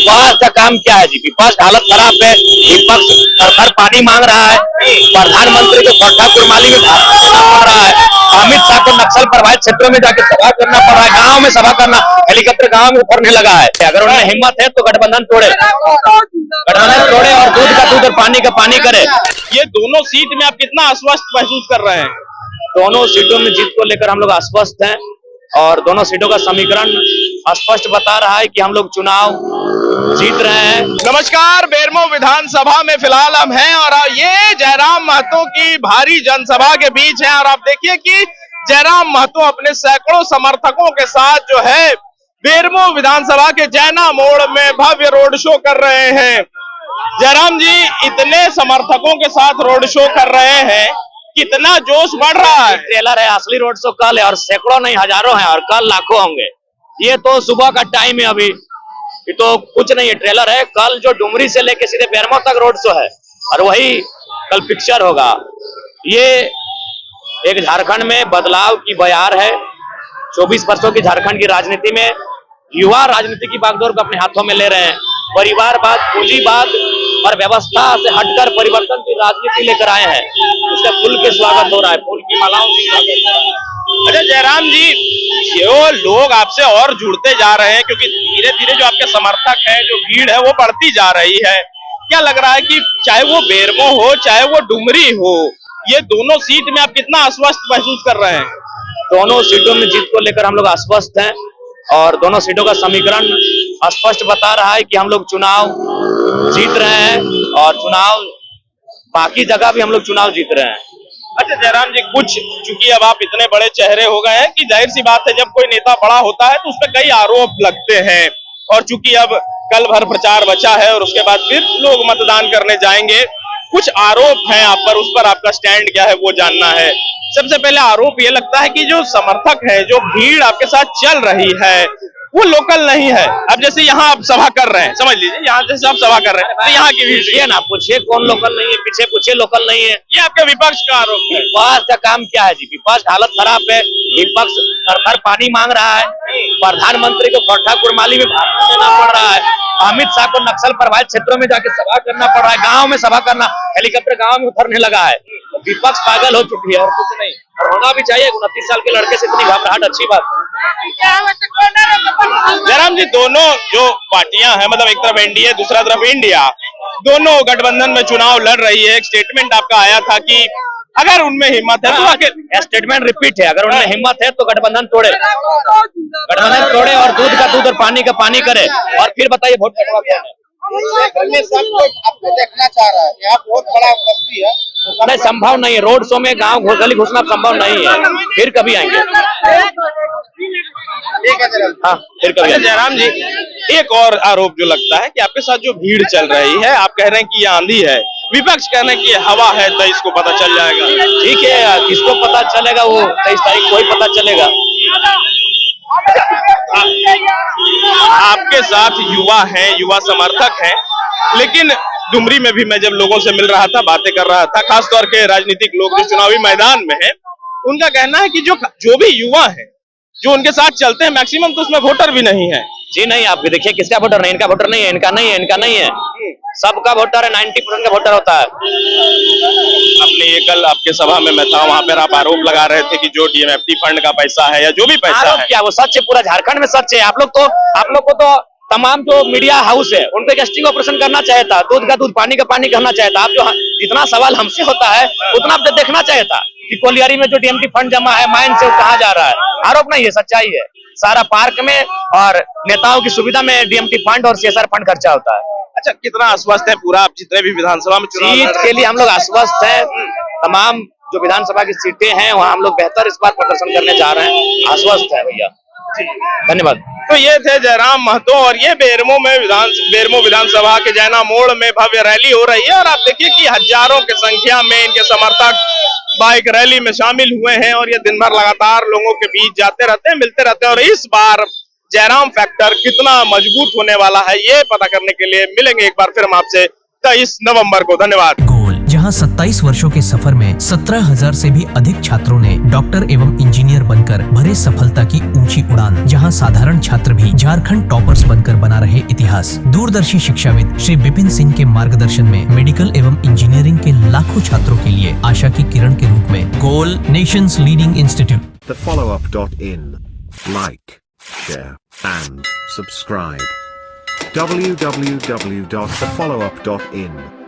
विपक्ष का काम क्या है जी? विपक्ष हालत खराब है। विपक्ष घर पानी मांग रहा है, प्रधानमंत्री को खट्टा कुरमाली में भागना पड़ रहा है, अमित शाह को नक्सल प्रभावित क्षेत्रों में जाके सभा करना पड़ रहा है, गांव में सभा करना, हेलीकॉप्टर गांव में उतरने लगा है। अगर उन्हें हिम्मत है तो गठबंधन तोड़े और दूध का दूध और पानी का पानी करे। ये दोनों सीट में आप कितना अस्वस्थ महसूस कर रहे हैं? दोनों सीटों में जीत को लेकर हम लोग आश्वस्त हैं और दोनों सीटों का समीकरण स्पष्ट बता रहा है कि हम लोग चुनाव जीत रहे हैं। नमस्कार, बेरमो विधानसभा में फिलहाल हम हैं और ये जयराम महतो की भारी जनसभा के बीच है और आप देखिए कि जयराम महतो अपने सैकड़ों समर्थकों के साथ जो है बेरमो विधानसभा के जैना मोड़ में भव्य रोड शो कर रहे हैं। जयराम जी इतने समर्थकों के साथ रोड शो कर रहे हैं, कितना जोश बढ़ रहा है? ट्रेलर है, असली रोड शो कल है और सैकड़ों नहीं हजारों हैं और कल लाखों होंगे। ये तो सुबह का टाइम है, अभी ये तो कुछ नहीं है, ट्रेलर है। कल जो डुमरी से लेके सीधे बेरमो तक रोड शो है और वही कल पिक्चर होगा। ये एक झारखंड में बदलाव की बयार है। 24 वर्षों की झारखंड की राजनीति में युवा राजनीति की बागडोर को अपने हाथों में ले रहे हैं। परिवारवाद, पूंजीवाद और व्यवस्था से हटकर परिवर्तन की राजनीति लेकर आए हैं। उसका फूल के स्वागत हो रहा है, फूल की मालाओं से स्वागत हो रहा है। अच्छा जयराम जी, जो लोग आपसे और जुड़ते जा रहे हैं क्योंकि धीरे धीरे जो आपके समर्थक हैं, जो भीड़ है वो बढ़ती जा रही है, क्या लग रहा है कि चाहे वो बेरमो हो चाहे वो डुमरी हो, ये दोनों सीट में आप कितना अस्वस्थ महसूस कर रहे हैं? दोनों सीटों में जीत को लेकर हम लोग आश्वस्त हैं और दोनों सीटों का समीकरण स्पष्ट बता रहा है कि हम लोग चुनाव जीत रहे हैं और चुनाव बाकी जगह भी हम लोग चुनाव जीत रहे हैं। अच्छा जयराम जी, कुछ चूंकि अब आप इतने बड़े चेहरे हो गए हैं कि जाहिर सी बात है जब कोई नेता बड़ा होता है तो उस पर कई आरोप लगते हैं और चूंकि अब कल भर प्रचार बचा है और उसके बाद फिर लोग मतदान करने जाएंगे, कुछ आरोप हैं आप पर, उस पर आपका स्टैंड क्या है वो जानना है। सबसे पहले आरोप ये लगता है कि जो समर्थक है, जो भीड़ आपके साथ चल रही है वो लोकल नहीं है। अब जैसे यहाँ आप सभा कर रहे हैं, समझ लीजिए यहाँ जैसे आप सभा कर रहे हैं तो यहाँ की भीड़ ये ना पूछिए कौन लोकल नहीं है, पीछे पूछिए लोकल नहीं है। ये आपके विपक्ष का आरोप है। विपक्ष का काम क्या है जी? विपक्ष हालत खराब है। विपक्ष घर पानी मांग रहा है, प्रधानमंत्री को खट्टा कुरमाली में भागना पड़ रहा है, अमित शाह को नक्सल प्रभावित क्षेत्रों में जाके सभा करना पड़ रहा है, गांव में सभा करना, हेलीकॉप्टर गांव में उतरने लगा है। तो विपक्ष पागल हो चुकी है और कुछ नहीं, और होना भी चाहिए। 29 साल के लड़के से इतनी घबराहट अच्छी बात है। जयराम जी, दोनों जो पार्टियां हैं, मतलब एक तरफ एनडीए दूसरा तरफ इंडिया, दोनों गठबंधन में चुनाव लड़ रही है। एक स्टेटमेंट आपका आया था कि अगर उनमें हिम्मत है तो आखिर स्टेटमेंट रिपीट है, अगर उनमें हिम्मत है तो गठबंधन तोड़े और दूध का दूध और पानी का पानी करे और फिर बताइए वोट कटवा कौन है? सब कोई आपको देखना चाह रहा है, यहाँ बहुत बड़ा उपस्थिति है। नहीं, संभव नहीं है। रोड शो में गांव गली घुसना संभव नहीं है। फिर कभी आएंगे। हाँ, फिर कभी आएंगे। जयराम जी, एक और आरोप जो लगता है कि आपके साथ जो भीड़ चल रही है, आप कह रहे हैं कि ये आंधी है, विपक्ष कह रहे हैं कि ये हवा है, 23 को पता चल जाएगा। ठीक है, किसको पता चलेगा? वो 23 तारीख को ही पता चलेगा। आपके साथ युवा हैं, युवा समर्थक हैं, लेकिन डुमरी में भी मैं जब लोगों से मिल रहा था, बातें कर रहा था, खासतौर के राजनीतिक लोग जो चुनावी मैदान में हैं, उनका कहना है कि जो भी युवा हैं, जो उनके साथ चलते हैं, मैक्सिमम तो उसमें वोटर भी नहीं है। जी नहीं, आप देखिए किसका वोटर नहीं, इनका वोटर नहीं है, इनका नहीं है, इनका नहीं है, सबका वोटर है। 90% का वोटर होता है। अपने ये कल आपके सभा में मैं था, वहाँ पर आप आरोप लगा रहे थे कि जो डीएमएफटी फंड का पैसा है या जो भी पैसा है, क्या वो सच है? पूरा झारखंड में सच है। आप लोग को तो तमाम जो मीडिया हाउस है उनको एक स्टिंग ऑपरेशन करना चाहिए था, दूध का दूध पानी का पानी कहना चाहिए था। आप जो जितना सवाल हमसे होता है उतना आप देखना चाहिए था कि कोलियारी में जो डीएमटी फंड जमा है माइन से वो कहाँ जा रहा है। आरोप नहीं है, सच्चाई है। सारा पार्क में और नेताओं की सुविधा में डीएमटी फंड और सीएसआर फंड खर्चा होता है। अच्छा, कितना आश्वस्त है पूरा आप जितने भी विधानसभा में चुनाव सीट के लिए हम लोग आश्वस्त हैं। तमाम जो विधानसभा की सीटें हैं वहाँ हम लोग बेहतर इस बार प्रदर्शन करने जा रहे हैं। आश्वस्त है भैया। धन्यवाद। तो ये थे जयराम महतो और ये बेरमो विधानसभा के जैना मोड़ में भव्य रैली हो रही है और आप देखिए कि हजारों की संख्या में इनके समर्थक बाइक रैली में शामिल हुए हैं और ये दिन भर लगातार लोगों के बीच जाते रहते हैं, मिलते रहते हैं और इस बार जयराम फैक्टर कितना मजबूत होने वाला है ये पता करने के लिए मिलेंगे एक बार फिर हम आपसे 23 नवंबर को। धन्यवाद। जहां 27 वर्षों के सफर में 17,000 से भी अधिक छात्रों ने डॉक्टर एवं इंजीनियर बनकर भरे सफलता की ऊंची उड़ान, जहां साधारण छात्र भी झारखंड टॉपर्स बनकर बना रहे इतिहास। दूरदर्शी शिक्षाविद श्री विपिन सिंह के मार्गदर्शन में मेडिकल एवं इंजीनियरिंग के लाखों छात्रों के लिए आशा की किरण के रूप में goal nations leading institute. thefollowup.in. Like, share, and subscribe. www.thefollowup.in